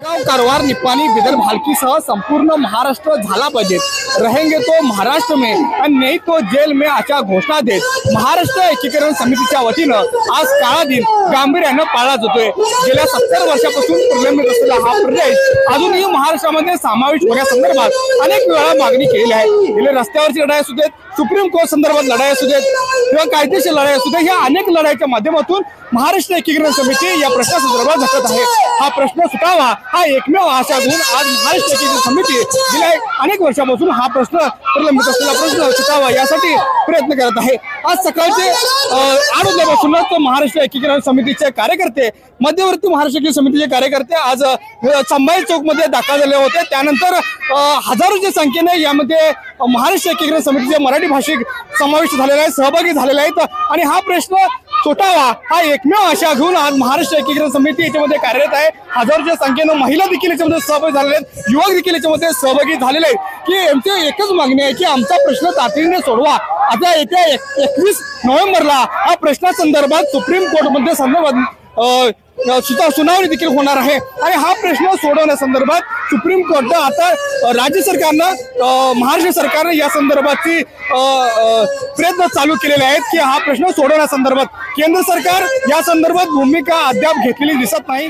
कारवार निपाणी बिदर भालकीसह संपूर्ण महाराष्ट्र झाला पाहिजे, रहेंगे तो महाराष्ट्र में और नहीं तो जेल में अशा घोषणा देत महाराष्ट्र एकीकरण समितीच्या वतीनं आज काळा दिन गांभीर्यानं पाळला जातोय। गेल्या 70 वर्षापासून प्रलंबित असलेला हा प्रदेश अजूनही महाराष्ट्रामध्ये समावेश होण्यासंदर्भात अनेक वेळा मागणी केलेली आहे। गेले रस्त्यावरची लढाई असू देत, सुप्रीम कोर्ट संदर्भात लढाई असू देत किंवा कायदेशीर लढाई असू देत, या अनेक लढाईच्या माध्यमातून महाराष्ट्र एकीकरण समिती या प्रश्नासंदर्भात झटत आहे। हा प्रश्न सुटावा हा एकमेव आशा घेऊन आज महाराष्ट्र एकीकरण समिती गेल्या अनेक वर्षापासून हा प्रश्न प्रलंबित असलेला प्रश्न सुटावा यासाठी प्रयत्न करत आहे। आज सकाळचे 8 वाजल्यापासूनच महाराष्ट्र एकीकरण समितीचे कार्यकर्ते, मध्यवर्ती महाराष्ट्र एकीकरण समितीचे कार्यकर्ते आज संभाजी चौक मध्ये दाखल झाले होते। त्यानंतर हजारोच्या संख्येने यामध्ये महाराष्ट्र एकीकरण समितीचे मराठी भाषिक समाविष्ट झालेले आहेत, सहभागी झालेले आहेत आणि हा प्रश्न सुटावा हा एकमेव आशा घेऊन आज महाराष्ट्र एकीकरण समिती याच्यामध्ये कार्यरत आहे। हजारोच्या संख्येने महिला देखील याच्यामध्ये सहभागी झालेले आहेत, युवक देखील याच्यामध्ये सहभागी झालेले आहेत की यांची एकच मागणी आहे की आमचा प्रश्न तातडीने सोडवा। आता येत्या 21 नोव्हेंबरला हा प्रश्नासंदर्भात सुप्रीम कोर्टमध्ये सुनावणी देखील होणार आहे आणि हा प्रश्न सोडवण्यासंदर्भात सुप्रीम कोर्ट आता राज्य सरकारनं महाराष्ट्र सरकारनं या संदर्भातची प्रयत्न चालू केलेले आहेत की हा प्रश्न सोडवण्यासंदर्भात केंद्र सरकार या संदर्भात भूमिका अद्याप घेतलेली दिसत नाही।